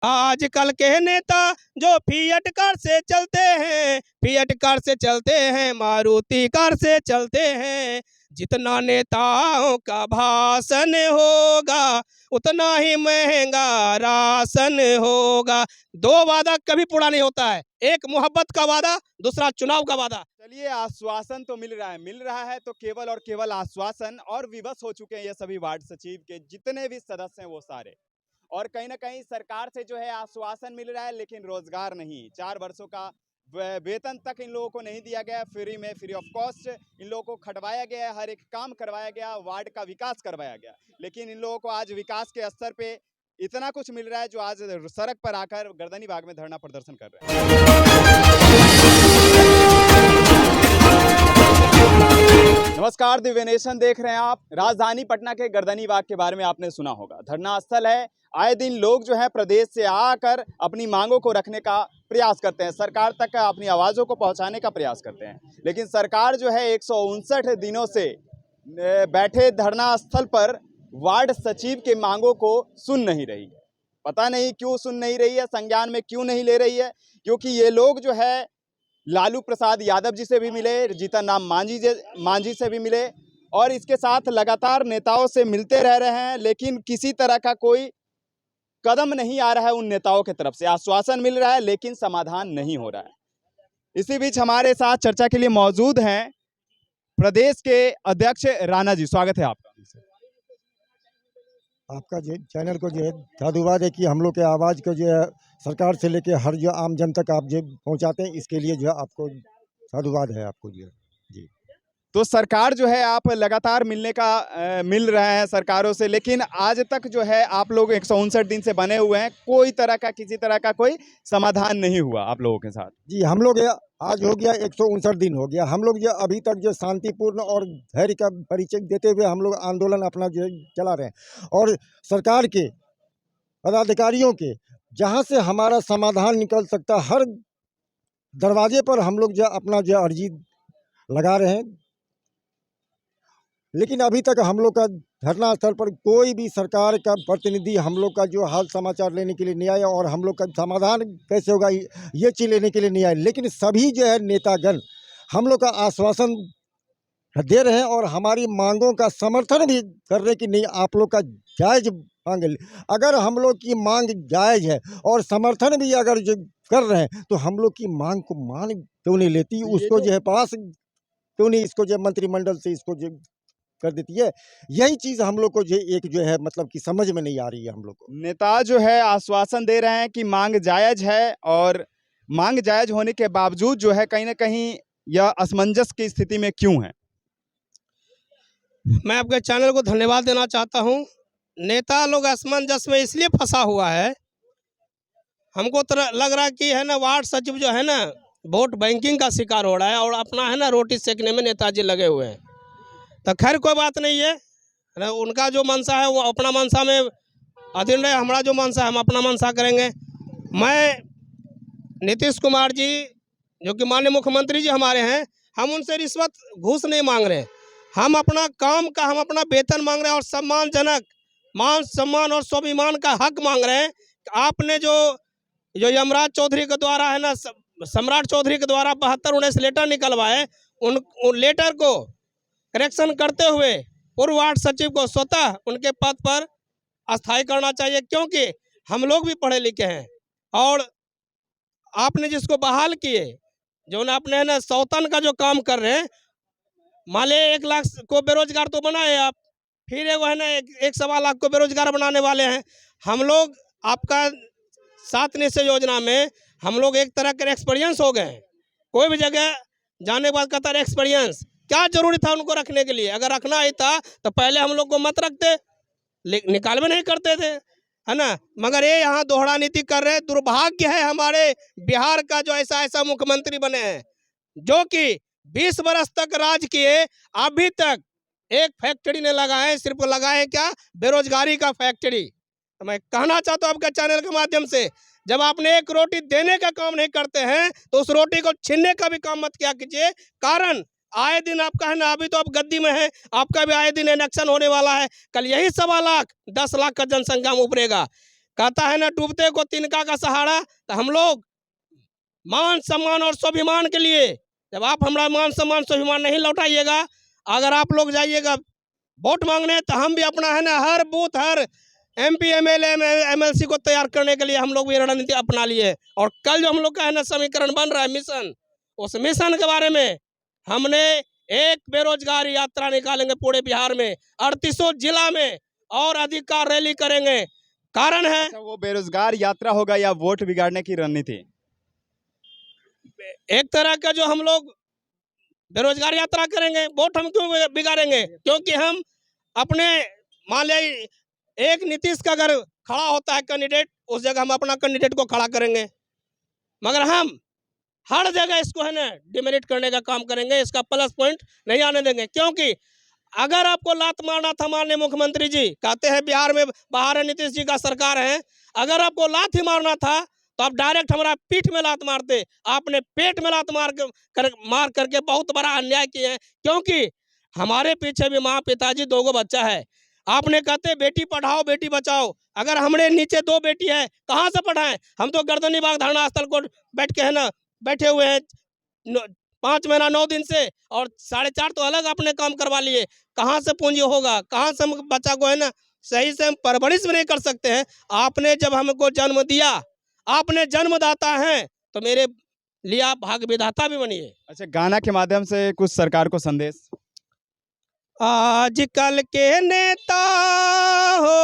आजकल के नेता जो फिएट कार से चलते हैं, फिएट कार से चलते हैं, मारुति कार से चलते हैं। जितना नेताओं का भाषण होगा उतना ही महंगा राशन होगा। दो वादा कभी पूरा नहीं होता है, एक मोहब्बत का वादा, दूसरा चुनाव का वादा। चलिए, आश्वासन तो मिल रहा है तो केवल और केवल आश्वासन, और विवश हो चुके हैं ये सभी वार्ड सचिव के जितने भी सदस्य हैं वो सारे। और कहीं ना कहीं सरकार से जो है आश्वासन मिल रहा है, लेकिन रोजगार नहीं। 4 वर्षों का वेतन तक इन लोगों को नहीं दिया गया, फ्री में, फ्री ऑफ कॉस्ट इन लोगों को खटवाया गया है, हर एक काम करवाया गया, वार्ड का विकास करवाया गया। लेकिन इन लोगों को आज विकास के स्तर पे इतना कुछ मिल रहा है जो आज सड़क पर आकर गर्दनी बाग में धरना प्रदर्शन कर रहे हैं। नमस्कार, दिव्य नेशन देख रहे हैं आप। राजधानी पटना के गर्दनी बाग के बारे में आपने सुना होगा। धरना स्थल है। आए दिन लोग जो है प्रदेश से आकर अपनी मांगों को रखने का प्रयास करते हैं, सरकार तक अपनी आवाज़ों को पहुंचाने का प्रयास करते हैं। लेकिन सरकार जो है 159 दिनों से बैठे धरना स्थल पर वार्ड सचिव के मांगों को सुन नहीं रही है। पता नहीं क्यों सुन नहीं रही है, संज्ञान में क्यों नहीं ले रही है। क्योंकि ये लोग जो है लालू प्रसाद यादव जी से भी मिले, जीतन राम मांझी से भी मिले, और इसके साथ लगातार नेताओं से मिलते रह रहे हैं। लेकिन किसी तरह का कोई कदम नहीं आ रहा है उन नेताओं की तरफ से। आश्वासन मिल रहा है लेकिन समाधान नहीं हो रहा है। इसी बीच हमारे साथ चर्चा के लिए मौजूद हैं प्रदेश के अध्यक्ष राणा जी। स्वागत है आपका। आपका जो चैनल को जो है धन्यवाद है कि हम लोग के आवाज़ को जो है सरकार से लेके हर जो आम जन तक आप जो पहुंचाते हैं, इसके लिए जो है आपको धन्यवाद है आपको जो है जी। तो सरकार जो है आप लगातार मिल रहे हैं सरकारों से, लेकिन आज तक जो है आप लोग 159 दिन से बने हुए हैं, कोई तरह का किसी तरह का कोई समाधान नहीं हुआ आप लोगों के साथ। जी, हम लोग आज हो गया 159 दिन हो गया। हम लोग जो अभी तक जो शांतिपूर्ण और धैर्य का परिचय देते हुए हम लोग आंदोलन अपना जो चला रहे हैं, और सरकार के पदाधिकारियों के जहाँ से हमारा समाधान निकल सकता, हर दरवाजे पर हम लोग जो अपना जो अर्जी लगा रहे हैं। लेकिन अभी तक हम लोग का धरना स्थल पर कोई भी सरकार का प्रतिनिधि हम लोग का जो हाल समाचार लेने के लिए नहीं आया, और हम लोग का समाधान कैसे होगा ये चीज़ लेने के लिए नहीं आए। लेकिन सभी जो है नेतागण हम लोग का आश्वासन दे रहे हैं और हमारी मांगों का समर्थन भी कर रहे हैं कि नहीं, आप लोग का जायज़ मांग। अगर हम लोग की मांग जायज़ है और समर्थन भी अगर जो कर रहे हैं, तो हम लोग की मांग को मान क्यों नहीं लेती, उसको जो है पास क्यों नहीं, इसको जो मंत्रिमंडल से इसको जो कर देती है। यही चीज़ हम लोग को जो एक जो है मतलब कि समझ में नहीं आ रही है। हम लोग को नेता जो है आश्वासन दे रहे हैं कि मांग जायज है, और मांग जायज होने के बावजूद जो है कहीं ना कहीं यह असमंजस की स्थिति में क्यों है। मैं आपके चैनल को धन्यवाद देना चाहता हूं। नेता लोग असमंजस में इसलिए फंसा हुआ है, हमको तो लग रहा है कि है ना वार्ड सचिव जो है ना वोट बैंकिंग का शिकार हो रहा है, और अपना है ना रोटी सेकने में नेताजी लगे हुए हैं। तो खैर कोई बात नहीं है ना, उनका जो मनसा है वो अपना मनसा में अधीन रहे, हमारा जो मनसा है हम अपना मनसा करेंगे। मैं नीतीश कुमार जी जो कि माननीय मुख्यमंत्री जी हमारे हैं, हम उनसे रिश्वत घूस नहीं मांग रहे। हम अपना काम का, हम अपना वेतन मांग रहे हैं और सम्मानजनक मान सम्मान और स्वाभिमान का हक मांग रहे हैं। आपने जो यमराज चौधरी के द्वारा है ना, सम्राट चौधरी के द्वारा 72-19 लेटर निकलवाए, उन लेटर को करेक्शन करते हुए पूर्व वार्ड सचिव को स्वतः उनके पद पर अस्थायी करना चाहिए। क्योंकि हम लोग भी पढ़े लिखे हैं, और आपने जिसको बहाल किए, जो आपने है ना सौतन का जो काम कर रहे हैं, मान ले 1 लाख को बेरोजगार तो बनाए आप, फिर वो है ना 1-1.25 लाख को बेरोजगार बनाने वाले हैं। हम लोग आपका 7 निश्चय योजना में हम लोग एक तरह के एक्सपीरियंस हो गए। कोई भी जगह जाने के बाद कहता है एक्सपीरियंस, क्या जरूरी था उनको रखने के लिए? अगर रखना ही था तो पहले हम लोग को मत रखते, निकाल में नहीं करते थे, है ना। मगर ये यहाँ दोहरा नीति कर रहे हैं। दुर्भाग्य है हमारे बिहार का जो ऐसा मुख्यमंत्री बने हैं, जो कि 20 वर्ष तक राज किए, अभी तक एक फैक्ट्री ने लगाए, सिर्फ लगाए क्या, बेरोजगारी का फैक्ट्री। तो मैं कहना चाहता हूँ आपके चैनल के माध्यम से, जब आपने एक रोटी देने का काम नहीं करते हैं तो उस रोटी को छीनने का भी काम मत किया कीजिए। कारण आए दिन आपका है ना, अभी तो आप गद्दी में है, आपका भी आए दिन इलेक्शन होने वाला है। कल यही 1.25 लाख 10 लाख का जनसंख्या में उभरेगा। कहता है ना डूबते को तिनका का सहारा। तो हम लोग मान सम्मान और स्वाभिमान के लिए, जब आप हमारा मान सम्मान स्वाभिमान नहीं लौटाइएगा, अगर आप लोग जाइएगा वोट मांगने, तो हम भी अपना है ना हर बूथ हर MP MLA MLC को तैयार करने के लिए हम लोग भी रणनीति अपना लिए। और कल जो हम लोग का है ना समीकरण बन रहा है मिशन, उस मिशन के बारे में हमने एक बेरोजगार यात्रा निकालेंगे पूरे बिहार में, 38 जिला में, और अधिकार रैली करेंगे। कारण है अच्छा, वो बेरोजगार यात्रा होगा या वोट बिगाड़ने की रणनीति? एक तरह का जो हम लोग बेरोजगार यात्रा करेंगे, वोट हम क्यों बिगाड़ेंगे? क्योंकि हम अपने, मान लिया एक नीतीश का अगर खड़ा होता है कैंडिडेट, उस जगह हम अपना कैंडिडेट को खड़ा करेंगे, मगर हम हर जगह इसको है ना डिमेरिट करने का काम करेंगे, इसका प्लस पॉइंट नहीं आने देंगे। क्योंकि अगर आपको लात मारना था, माननीय मुख्यमंत्री जी कहते हैं बिहार में बाहर नीतीश जी का सरकार है, अगर आपको लात ही मारना था तो आप डायरेक्ट हमारा पीठ में लात मारते। आपने पेट में लात मार करके बहुत बड़ा अन्याय किए हैं। क्योंकि हमारे पीछे भी माँ पिताजी, 2 बच्चा है। आपने कहते बेटी पढ़ाओ बेटी बचाओ, अगर हमने नीचे 2 बेटी है कहाँ से पढ़ाएं? हम तो गर्दनी बाग धरना स्थल को बैठ के है ना बैठे हुए हैं 5 महीना 9 दिन से, और 4.5 तो अलग अपने काम करवा लिए। कहाँ से पूंजी होगा? कहाँ से हम बच्चा को है ना सही से हम परवरिश भी नहीं कर सकते हैं। आपने जब हमको जन्म दिया, आपने जन्मदाता हैं, तो मेरे लिए आप भाग्य विधाता भी बनिए। अच्छा, गाना के माध्यम से कुछ सरकार को संदेश। आजकल के नेता हो,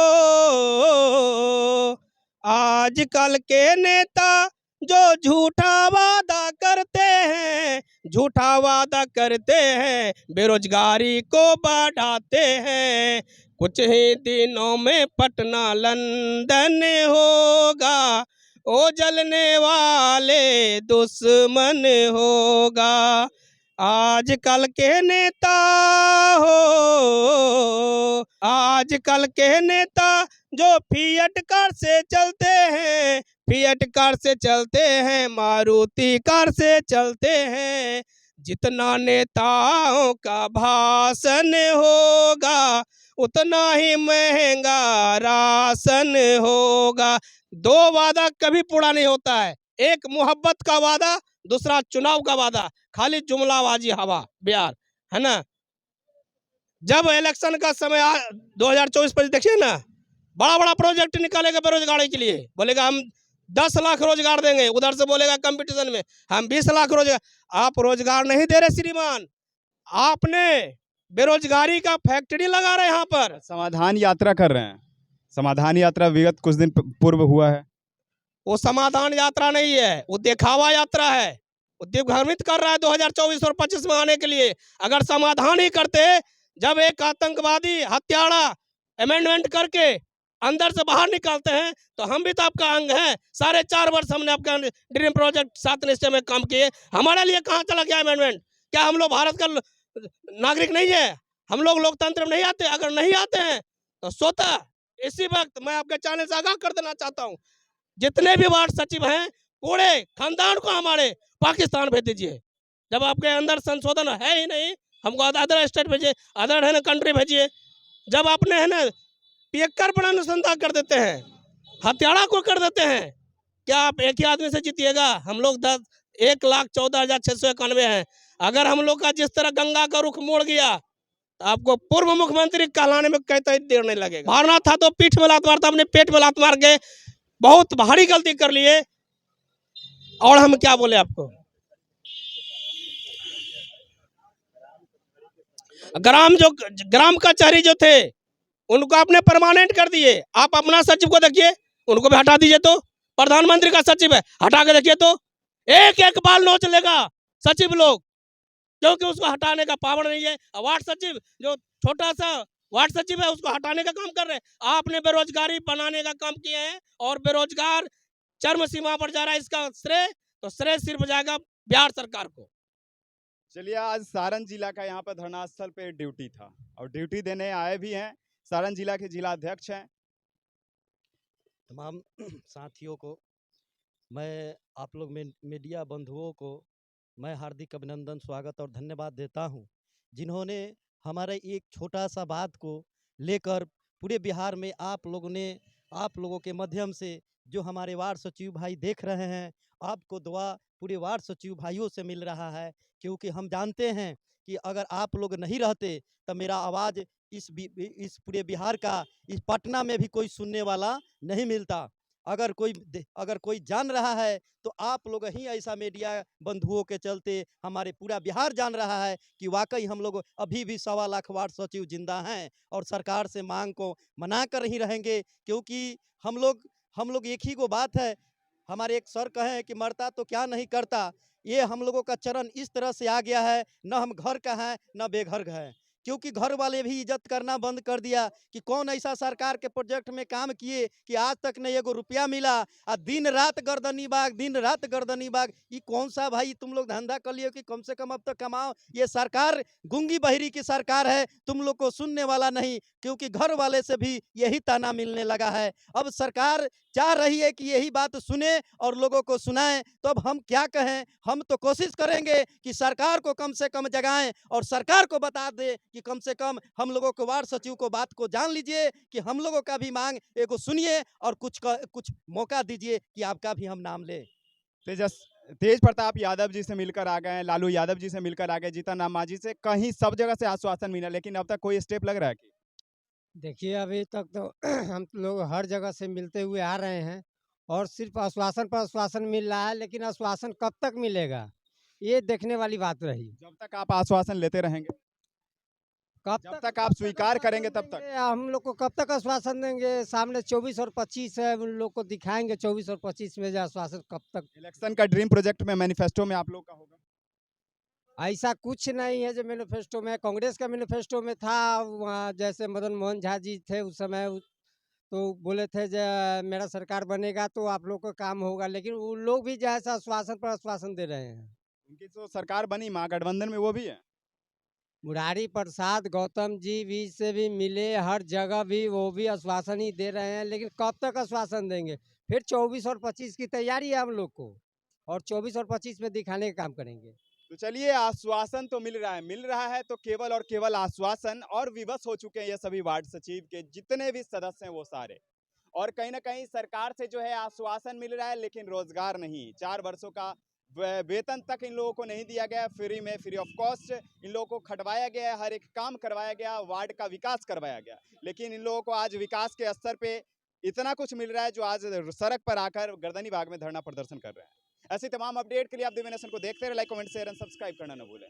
आजकल के नेता जो झूठा वादा करते हैं, झूठा वादा करते हैं, बेरोजगारी को बढ़ाते हैं। कुछ ही दिनों में पटना लंदन होगा, ओ जलने वाले दुश्मन होगा। आजकल के नेता हो, आजकल के नेता जो फिएट कार से चलते हैं, फिएट कार से चलते हैं, मारुति कार से चलते हैं। जितना नेताओं का भाषण होगा, उतना ही महंगा राशन होगा। 2 वादा कभी पूरा नहीं होता है, एक मोहब्बत का वादा, दूसरा चुनाव का वादा। खाली जुमलाबाजी हवा बिहार है ना। जब इलेक्शन का समय 2024 पर देखिए ना, बड़ा बड़ा प्रोजेक्ट निकालेगा बेरोजगारी के लिए, बोलेगा हम 10 लाख रोजगार देंगे, उधर से बोलेगा कंपटीशन में हम 20 लाख रोजगार। आप रोजगार नहीं दे रहे श्रीमान, आपने बेरोजगारी का फैक्ट्री लगा रहे यहाँ पर। समाधान यात्रा कर रहे हैं, समाधान यात्रा विगत कुछ दिन पूर्व हुआ है। वो समाधान यात्रा नहीं है, वो दिखावा यात्रा है। वो दिग्भ्रमित कर रहा है 2024 और 25 में आने के लिए। अगर समाधान ही करते, जब एक आतंकवादी हत्यारा अमेंडमेंट करके अंदर से बाहर निकालते हैं, तो हम भी तो आपका अंग हैं। 4.5 वर्ष हमने आपका ड्रीम प्रोजेक्ट 7 निश्चय में काम किए, हमारे लिए कहाँ चला गया अमेंडमेंट? क्या हम लोग भारत का नागरिक नहीं है? हम लोग लोकतंत्र में नहीं आते? अगर नहीं आते हैं तो स्वतः इसी वक्त मैं आपके चैनल से आगाह कर देना चाहता हूँ, जितने भी वार्ड सचिव हैं पूरे खानदान को हमारे पाकिस्तान भेज दीजिए। जब आपके अंदर संशोधन है ही नहीं, हमको अदर स्टेट भेजिए, अदर है ना कंट्री भेजिए। जब आपने है ना पियक्कर पर अनुसंधान कर देते हैं, हत्यारा को कर देते हैं, क्या आप एक ही आदमी से जीतिएगा? हम लोग 1,14,691 हैं। अगर हम लोग का जिस तरह गंगा का रुख मोड़ गया, तो आपको पूर्व मुख्यमंत्री कहलाने में कहते देर नहीं लगेगा। मारना था तो पीठ में लात मारता, अपने पेट में लात मार के बहुत भारी गलती कर लिए। और हम क्या बोले आपको? ग्राम कचहरी जो थे उनको आपने परमानेंट कर दिए। आप अपना सचिव को देखिए, उनको भी हटा दीजिए। तो प्रधानमंत्री का सचिव है, हटा के देखिए तो एक एक बाल नोच लेगा सचिव लोग, क्योंकि उसको हटाने का पावर नहीं है। वार्ड सचिव जो छोटा सा वार्ड सचिव है, उसको हटाने का काम कर रहे हैं। आपने बेरोजगारी बनाने का काम किया है, और बेरोजगार चरम सीमा पर जा रहा है। इसका श्रेय सिर्फ जाएगा बिहार सरकार को। चलिए, आज सारण जिला का यहाँ पर धरना स्थल पे ड्यूटी था, और ड्यूटी देने आए भी हैं सारण जिला के जिला अध्यक्ष हैं। तमाम साथियों को, मैं आप लोग मीडिया बंधुओं को मैं हार्दिक अभिनंदन, स्वागत और धन्यवाद देता हूं, जिन्होंने हमारे एक छोटा सा बात को लेकर पूरे बिहार में आप लोगों ने आप लोगों के माध्यम से जो हमारे वार्ड सचिव भाई देख रहे हैं, आपको दुआ पूरे वार्ड सचिव भाइयों से मिल रहा है, क्योंकि हम जानते हैं कि अगर आप लोग नहीं रहते तो मेरा आवाज़ इस पूरे बिहार का, इस पटना में भी कोई सुनने वाला नहीं मिलता। अगर कोई जान रहा है तो आप लोग ही ऐसा मीडिया बंधुओं के चलते हमारे पूरा बिहार जान रहा है कि वाकई हम लोग अभी भी 1.25 लाख वार्ड सचिव जिंदा हैं और सरकार से मांग को मना कर ही रहेंगे, क्योंकि हम लोग एक ही को बात है। हमारे एक सर कहें कि मरता तो क्या नहीं करता, ये हम लोगों का चरण इस तरह से आ गया है, न हम घर का हैं न बेघर हैं, क्योंकि घर वाले भी इज्जत करना बंद कर दिया कि कौन ऐसा सरकार के प्रोजेक्ट में काम किए कि आज तक नहीं एगो रुपया मिला। दिन रात गर्दनी बाग, ये कौन सा भाई तुम लोग धंधा कर लियो कि कम से कम अब तक कमाओ। ये सरकार गूंगी बहिरी की सरकार है, तुम लोग को सुनने वाला नहीं, क्योंकि घर वाले से भी यही ताना मिलने लगा है। अब सरकार चाह रही है कि यही बात सुने और लोगों को सुनाएं, तो अब हम क्या कहें। हम तो कोशिश करेंगे कि सरकार को कम से कम जगाएं और सरकार को बता दे कि कम से कम हम लोगों को वार्ड सचिव को बात को जान लीजिए कि हम लोगों का भी मांग एगो सुनिए और कुछ मौका दीजिए कि आपका भी हम नाम ले। तेज प्रताप यादव जी से मिलकर आ गए हैं, लालू यादव जी से मिलकर आ गए, जीतन राम मांझी से, कहीं सब जगह से आश्वासन मिला, लेकिन अब तक कोई स्टेप लग रहा है कि देखिए अभी तक तो हम लोग हर जगह से मिलते हुए आ रहे हैं और सिर्फ आश्वासन पर आश्वासन मिल रहा है, लेकिन आश्वासन कब तक मिलेगा ये देखने वाली बात रही। जब तक आप आश्वासन लेते रहेंगे, कब जब तक आप स्वीकार करेंगे तब तक। हम लोग को कब तक आश्वासन देंगे। सामने 24 और 25 है, उन लोग को दिखाएंगे 24 और 25 में जो आश्वासन कब तक। इलेक्शन का ड्रीम प्रोजेक्ट में, मैनिफेस्टो में आप लोग का होगा? ऐसा कुछ नहीं है जो मैनिफेस्टो में, कांग्रेस का मैनिफेस्टो में था। वहाँ जैसे मदन मोहन झा जी थे उस समय, तो बोले थे जो मेरा सरकार बनेगा तो आप लोग का काम होगा, लेकिन वो लोग भी जो है आश्वासन पर आश्वासन दे रहे हैं। उनकी तो सरकार बनी महागठबंधन में, वो भी है। मुरारी प्रसाद गौतम जी भी से भी मिले, हर जगह भी वो भी आश्वासन ही दे रहे हैं, लेकिन कब तक आश्वासन देंगे। फिर 24 और 25 की तैयारी है हम लोग को, और 24 और 25 में दिखाने का काम करेंगे। तो चलिए, आश्वासन तो मिल रहा है तो केवल और केवल आश्वासन, और विवश हो चुके हैं ये सभी वार्ड सचिव के जितने भी सदस्य हैं वो सारे। और कहीं ना कहीं सरकार से जो है आश्वासन मिल रहा है, लेकिन रोजगार नहीं। 4 वर्षों का वेतन तक इन लोगों को नहीं दिया गया, फ्री ऑफ कॉस्ट इन लोगों को खटवाया गया, हर एक काम करवाया गया, वार्ड का विकास करवाया गया, लेकिन इन लोगों को आज विकास के स्तर पे इतना कुछ मिल रहा है जो आज सड़क पर आकर गर्दनी बाग में धरना प्रदर्शन कर रहे हैं। ऐसी तमाम अपडेट के लिए आप दिव्य नेशन को देखते रहे, like comment share and subscribe करना न भूलें।